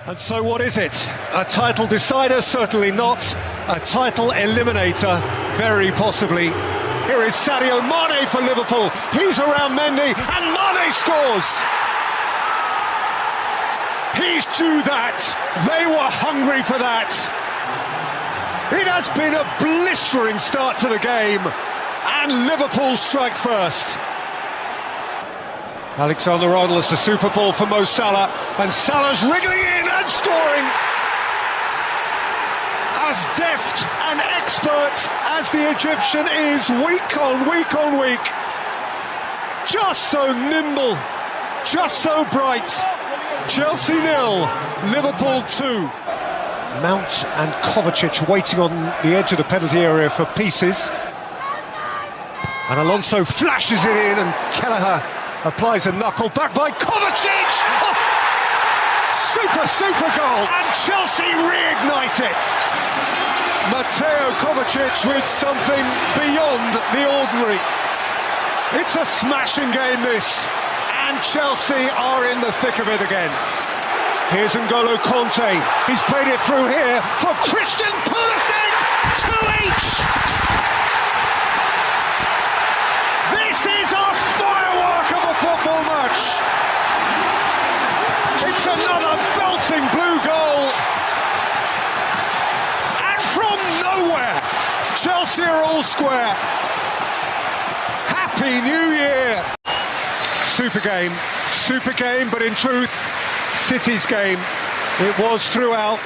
And so what is it? A title decider? Certainly not. A title eliminator? Very possibly. Here is Sadio Mane for Liverpool. He's around Mendy and Mane scores! He's due that. They were hungry for that. It has been a blistering start to the game, and Liverpool strike first. Alexander-Arnold, it's a super ball for Mo Salah, and Salah's wriggling in and scoring. As deft and expert as the Egyptian is, week on week, just so nimble, just so bright. Chelsea 0, Liverpool 2. Mount and Kovacic waiting on the edge of the penalty area for pieces. And Alonso flashes it in, and Kelleher applies a knuckle, back by Kovacic! Oh! Super goal! And Chelsea reignite it! Mateo Kovacic with something beyond the ordinary. It's a smashing game, this, and Chelsea are in the thick of it again. Here's N'Golo Kanté, he's played it through here for Christian Pulisic! 2 each! This is a firework of a football match! It's another belting blue goal! And from nowhere, Chelsea are all square. Happy New Year! Super game, but in truth, City's game. It was throughout,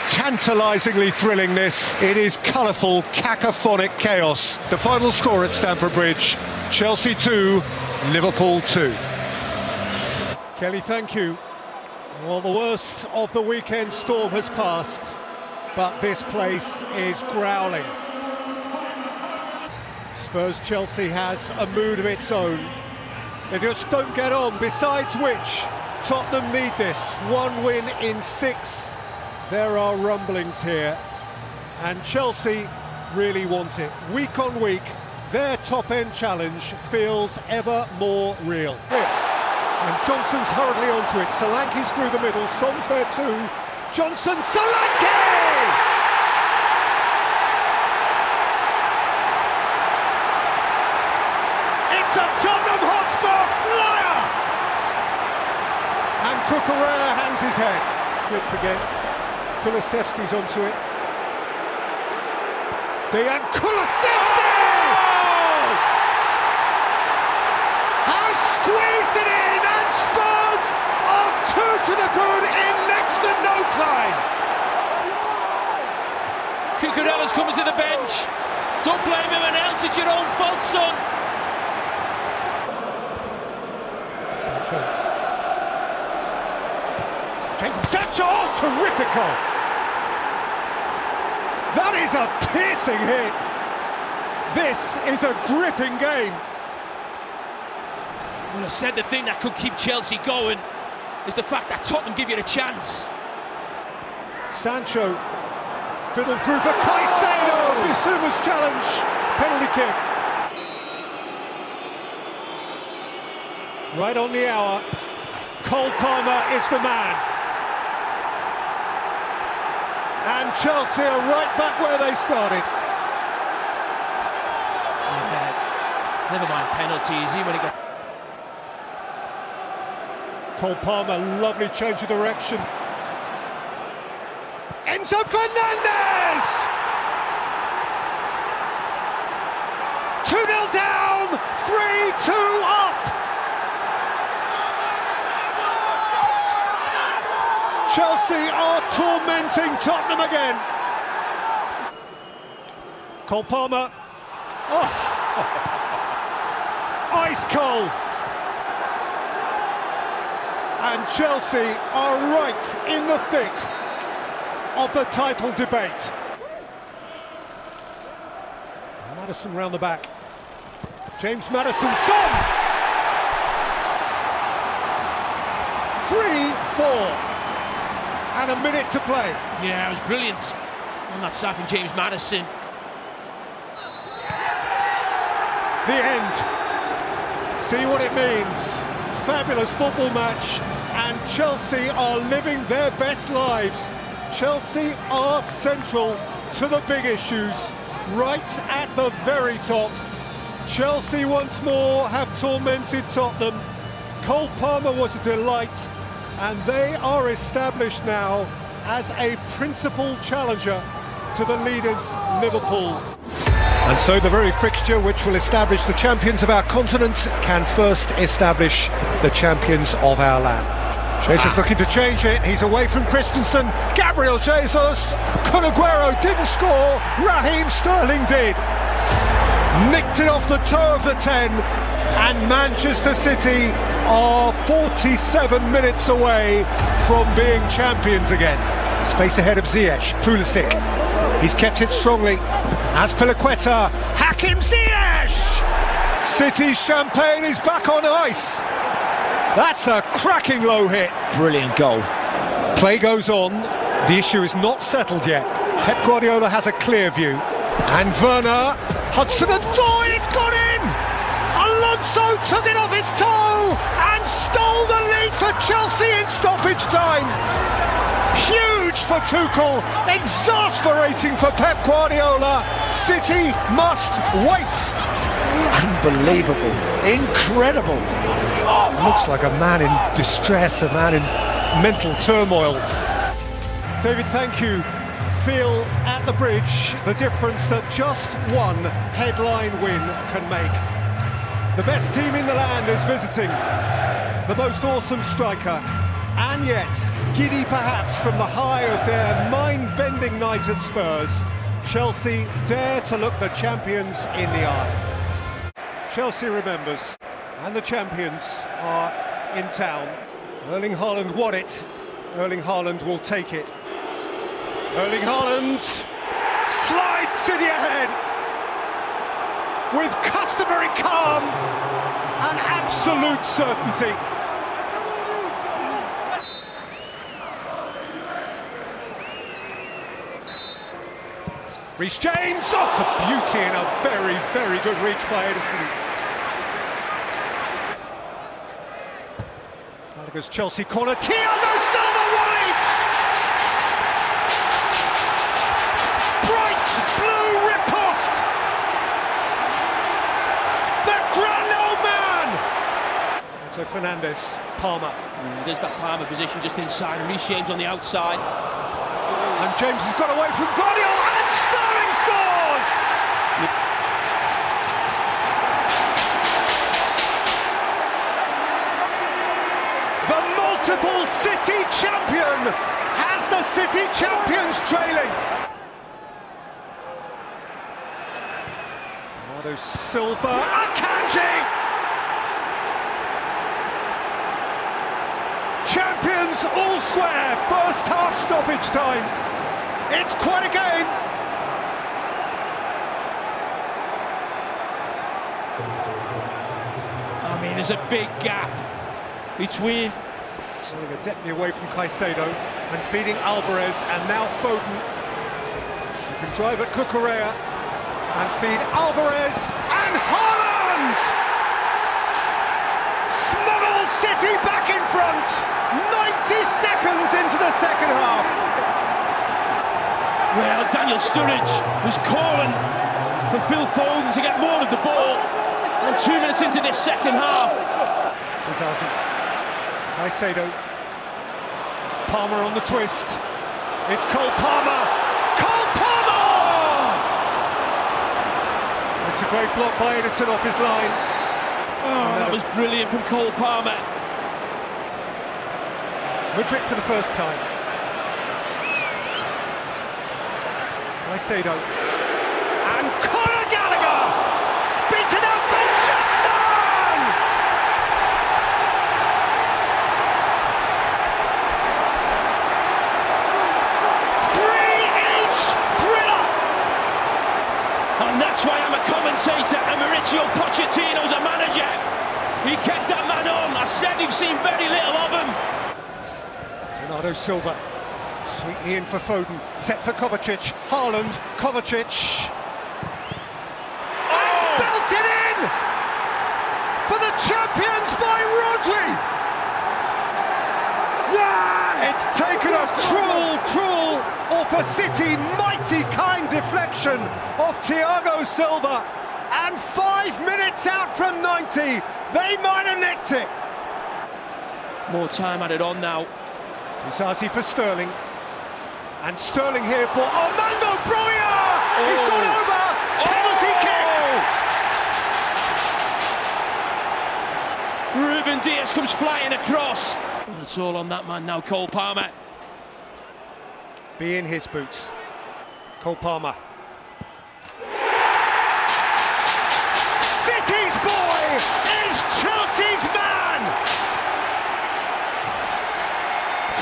tantalisingly thrilling this. It is colourful, cacophonic chaos. The final score at Stamford Bridge, Chelsea 2, Liverpool 2. Kelly, thank you. Well, the worst of the weekend storm has passed, but this place is growling. Spurs-Chelsea has a mood of its own. They just don't get on, besides which Tottenham need this. 1 win in 6. There are rumblings here, and Chelsea really want it. Week on week, their top-end challenge feels ever more real. And Johnson's hurriedly onto it. Solanke's through the middle. Son's there too. Johnson, Solanke! It's a Tottenham Hotspur flyer! And Cucurella hangs his head. Flipped again. Kulusevski's onto it. Dejan Kulusevski! Oh! Has squeezed it in, and Spurs are 2 to the good in next to no time. Cucurella's coming to the bench. Don't blame anyone else, it's your own fault, son. Sancho, oh, terrific goal! That is a piercing hit! This is a gripping game! Well, I said the thing that could keep Chelsea going is the fact that Tottenham give you a chance. Sancho, fiddled through for Caicedo! Bissouma's challenge, penalty kick. Right on the hour, Cole Palmer is the man. And Chelsea are right back where they started. Yeah, never mind penalties, even when he got... Cole Palmer, lovely change of direction. Enzo Fernandez! 2-0 down, 3-2 up! Chelsea are tormenting Tottenham again. Cole Palmer. Oh! Ice cold. And Chelsea are right in the thick of the title debate. Maddison round the back. James Maddison, Son! 3-4. And a minute to play. Yeah, it was brilliant. I'm not sacking James Maddison. The end. See what it means. Fabulous football match, and Chelsea are living their best lives. Chelsea are central to the big issues, right at the very top. Chelsea once more have tormented Tottenham. Cole Palmer was a delight, and they are established now as a principal challenger to the leaders, Liverpool. And so the very fixture which will establish the champions of our continent can first establish the champions of our land. Jesus looking to change it, he's away from Christensen, Gabriel Jesus, Kun Aguero didn't score, Raheem Sterling did. Nicked it off the toe of the 10, and Manchester City are 47 minutes away from being champions again. Space ahead of Ziyech, Pulisic, he's kept it strongly, Azpilicueta, Hakim Ziyech! City's champagne is back on ice. That's a cracking low hit. Brilliant goal. Play goes on. The issue is not settled yet. Pep Guardiola has a clear view. And Werner, Hudson-Odoi, it's gone in! Alonso took it off his toe and stole the lead for Chelsea in stoppage time. Huge for Tuchel, exasperating for Pep Guardiola. City must wait. Unbelievable. Incredible. Looks like a man in distress, a man in mental turmoil. David, thank you. Feel at the bridge the difference that just one headline win can make. The best team in the land is visiting, the most awesome striker, and yet, giddy perhaps from the high of their mind-bending night at Spurs, Chelsea dare to look the champions in the eye. Chelsea remembers, and the champions are in town. Erling Haaland won it. Erling Haaland will take it. Erling Haaland slides City ahead with customary calm and absolute certainty. Reece James, oh, it's a beauty and a very, very good reach by Edison. Gallagher's Chelsea corner, Thiago Silva wide! Bright blue riposte! The grand old man! So Fernandes, Palmer. There's that Palmer position just inside, and Reece James on the outside. And James has got away from Guardiola, and Sterling scores! The multiple City champion has the City champions trailing. Bernardo Silva, Akanji! Champions all square, first half stoppage time. It's quite a game. I mean, there's a big gap between... Pulling a depth away from Caicedo and feeding Alvarez, and now Foden. He can drive at Cucurella and feed Alvarez, and Haaland! Smuggles City back in front, 90 seconds into the second half. Well, Daniel Sturridge was calling for Phil Foden to get more of the ball, and 2 minutes into this second half. Caicedo, Palmer on the twist, it's Cole Palmer, Cole Palmer! It's a great block by Edison off his line. Oh, that was brilliant from Cole Palmer. Mudryk for the first time. Caicedo, and Conor Gallagher, beaten out by Johnson! And that's why I'm a commentator, and Mauricio Pochettino's a manager. He kept that man on. I said you've seen very little of him. Bernardo Silva, sweetly in for Foden, set for Kovacic, Haaland, Kovacic. And belted in for the champions by Rodri. It's taken a cruel off a City mighty kind deflection of Thiago Silva, and 5 minutes out from 90, they might have nicked it. More time added on now. Disasi for Sterling, and Sterling here for Armando Broja! He's gone over! Penalty kick! Ruben Dias comes flying across. And it's all on that man now, Cole Palmer. Be in his boots. Cole Palmer. City's boy is Chelsea's man!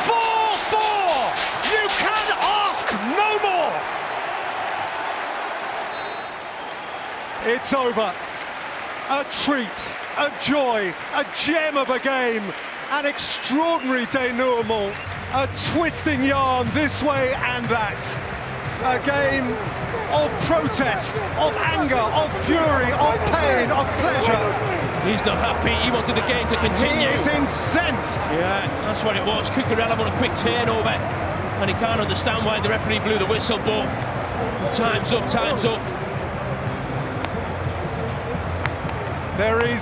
4-4! You can ask no more! It's over. A treat, a joy, a gem of a game, an extraordinary denouement, a twisting yarn this way and that. A game of protest, of anger, of fury, of pain, of pleasure. He's not happy, he wanted the game to continue. He is incensed. Yeah, that's what it was. Cucurella on a quick turnover, and he can't understand why the referee blew the whistle, but time's up, time's up. There is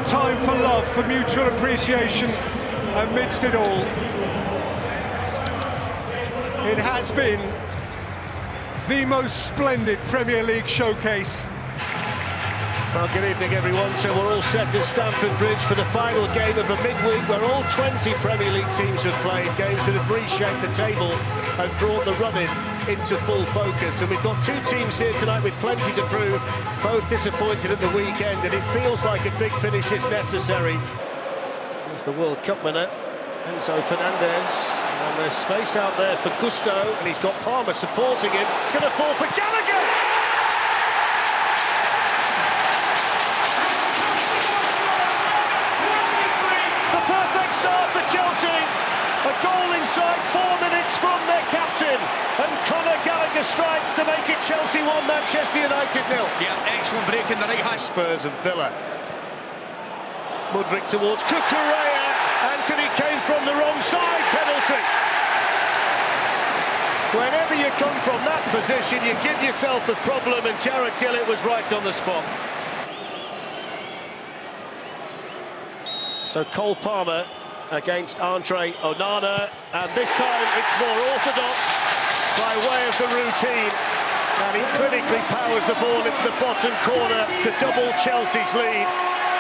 time for love, for mutual appreciation amidst it all. It has been the most splendid Premier League showcase. Well, good evening, everyone. So we're all set at Stamford Bridge for the final game of a midweek where all 20 Premier League teams have played, games that have reshaped the table and brought the run-in into full focus. And we've got two teams here tonight with plenty to prove, both disappointed at the weekend, and it feels like a big finish is necessary. There's the World Cup winner, Enzo Fernandez, and there's space out there for Gusto, and he's got Palmer supporting him. It's going to fall for Gallagher! The perfect start for Chelsea. A goal inside 4 minutes from their captain, and Conor Gallagher strikes to make it Chelsea 1, Manchester United 0. Yeah, excellent break in the right hand. Spurs and Villa. Mudryk towards Cucurella. Anthony came from the wrong side, penalty. Whenever you come from that position, you give yourself a problem, and Jared Gillett was right on the spot. So Cole Palmer against Andre Onana, and this time it's more orthodox by way of the routine, and he clinically powers the ball into the bottom corner to double Chelsea's lead.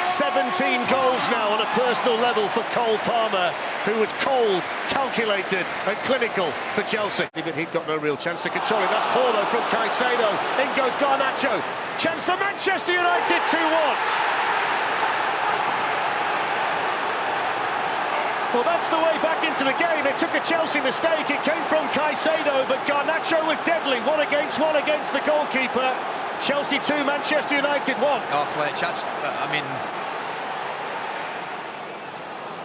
17 goals now on a personal level for Cole Palmer, who was cold, calculated and clinical for Chelsea. But he'd got no real chance to control it. That's Paulo from Caicedo. In goes Garnacho. Chance for Manchester United, 2-1. Well, that's the way back into the game. It took a Chelsea mistake. It came from Caicedo, but Garnacho was deadly. One against the goalkeeper. Chelsea 2, Manchester United 1. Oh, Fletch, I mean...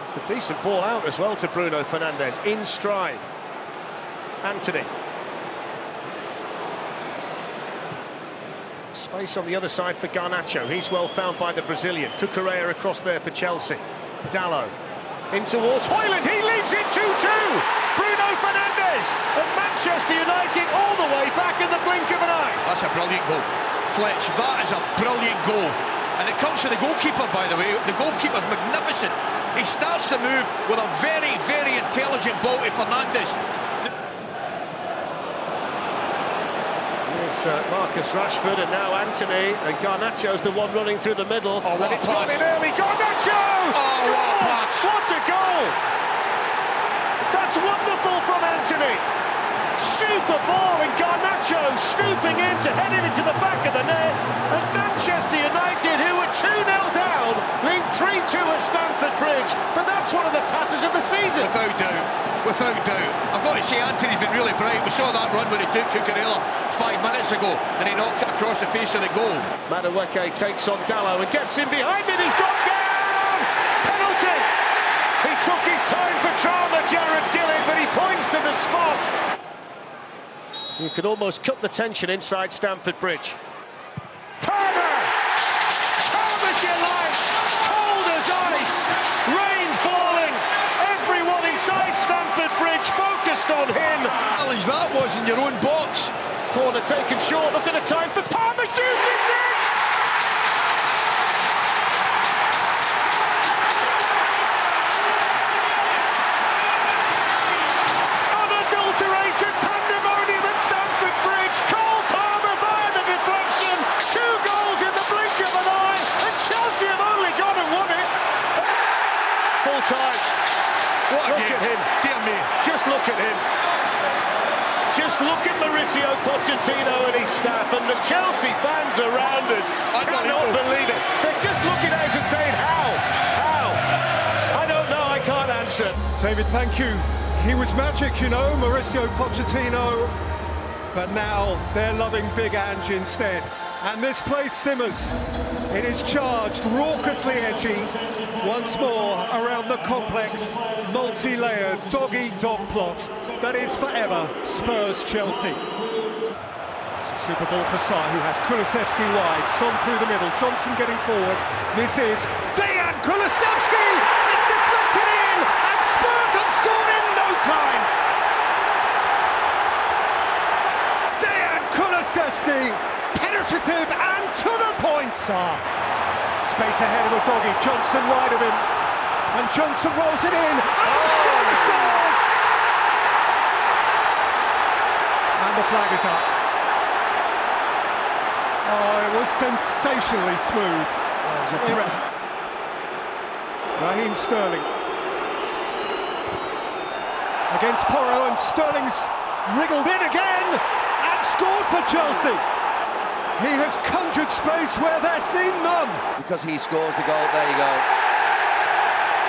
It's a decent ball out as well to Bruno Fernandes, in stride. Anthony. Space on the other side for Garnacho. He's well found by the Brazilian. Cucurella across there for Chelsea. Dalot. In towards Højlund, he leaves it 2-2! Bruno Fernandes, and Manchester United all the way back in the blink of an eye. That's a brilliant goal. Fletch, that is a brilliant goal. And it comes to the goalkeeper, by the way. The goalkeeper's magnificent. He starts the move with a very, very intelligent ball to Fernandes. Here's Marcus Rashford, and now Anthony, and Garnacho's the one running through the middle. Oh, what and it's a gone pass. in early. Garnacho! Oh, Scores! what a pass. What a goal! That's wonderful from Anthony. Super ball, and Garnacho stooping in to head it into the back of the net. And Manchester United, who were 2-0 down, lead 3-2 at Stamford Bridge. But that's one of the passes of the season. Without doubt, without doubt. I've got to say, Anthony's been really bright. We saw that run when he took Cucurella 5 minutes ago, and he knocks it across the face of the goal. Madueke takes on Dalot and gets in behind him. He's gone down! Penalty! He took his time for drama, Jared Gillett, but he points to the spot. You could almost cut the tension inside Stamford Bridge. Palmer! Calm as you like, cold as ice, rain falling, everyone inside Stamford just on him. Challenge that was in your own box. Corner taken short, look at the time for Palmer, shoots, it's in! Unadulterated pandemonium at Stamford Bridge. Cole Palmer via the deflection. 2 goals in the blink of an eye, and Chelsea have only gone and won it. Full time. What a Look game. at him. Dear me. Just look at him. Just look at Mauricio Pochettino and his staff, and the Chelsea fans around us cannot believe it. They're just looking at us and saying, how? How? I don't know, I can't answer. David, thank you. He was magic, you know, Mauricio Pochettino. But now they're loving Big Ange instead. And this place simmers. It is charged, raucously edgy. Once more around the complex, multi-layered, dog-eat-dog plot that is forever Spurs-Chelsea. It's a super ball for Sarr, who has Kulusevski wide. Son through the middle, Johnson getting forward. This is Dejan Kulusevski! It's deflected in, and Spurs have scored in no time! Dejan Kulusevski, penetrative and to the point. Sarr, space ahead of Udogie, Johnson wide of him, and Johnson rolls it in, and Son scores! And the flag is up. Oh, it was sensationally smooth. Raheem Sterling against Porro, and Sterling's wriggled in again and scored for Chelsea. He has conjured space where there seemed none. Because he scores the goal, there you go.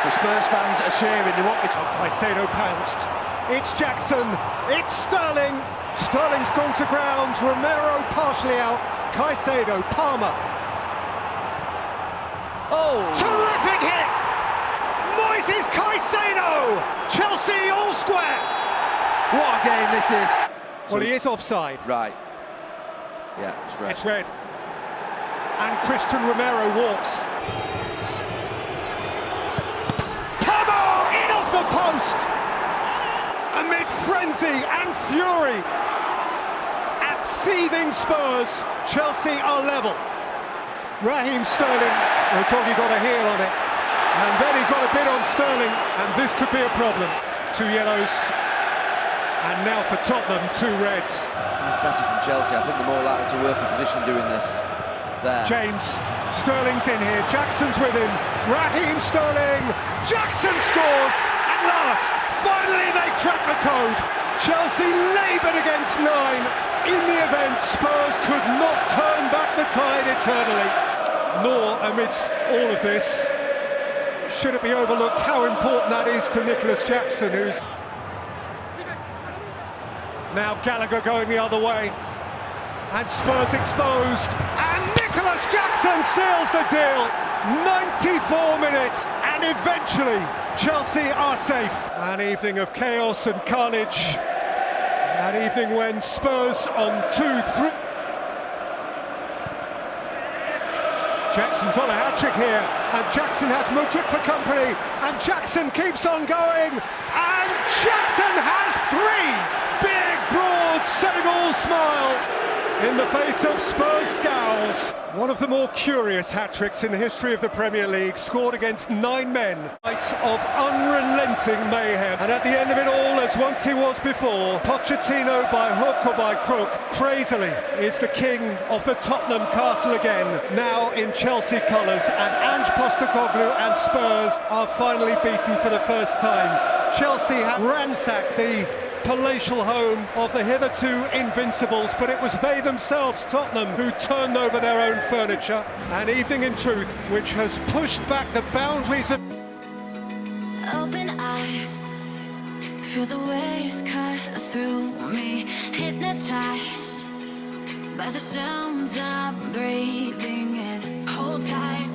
So Spurs fans are cheering, they won't be... Caicedo pounced. It's Jackson, it's Sterling. Sterling's gone to ground, Romero partially out. Caicedo, Palmer. Oh! Terrific hit! Moises Caicedo! Chelsea all square! What a game this is. Well, he is offside. Right. Yeah, it's red. It's red. And Christian Romero walks. Palmer in off the post! Amid frenzy and fury. At seething Spurs, Chelsea are level. Raheem Sterling, Udogie got a heel on it. And then he got a bit on Sterling, and this could be a problem. 2 yellows. And now for Tottenham, 2 reds. It's better from Chelsea. I think they're more likely to work in position doing this. There. James, Sterling's in here, Jackson's with him. Raheem Sterling, Jackson scores! At last, finally they crack the code. Chelsea laboured against 9. In the event, Spurs could not turn back the tide eternally. Nor, amidst all of this, should it be overlooked how important that is to Nicholas Jackson, who's... Now Gallagher going the other way, and Spurs exposed, and Nicholas Jackson seals the deal. 94 minutes, and eventually Chelsea are safe. An evening of chaos and carnage, an evening when Spurs on 2-3. Jackson's on a hat-trick here, and Jackson has Mudryk for company, and Jackson keeps on going, and Jackson has 3! Big, broad, Senegal smile in the face of Spurs scowls. One of the more curious hat-tricks in the history of the Premier League, scored against 9 men. Nights of unrelenting mayhem. And at the end of it all, as once he was before, Pochettino by hook or by crook, crazily, is the king of the Tottenham castle again, now in Chelsea colours, and Ange Postecoglou and Spurs are finally beaten for the first time. Chelsea have ransacked the palatial home of the hitherto invincibles, but it was they themselves, Tottenham, who turned over their own furniture. An evening in truth which has pushed back the boundaries of... Open eye, feel the waves cut through me, hypnotized by the sounds I'm breathing in. Hold tight,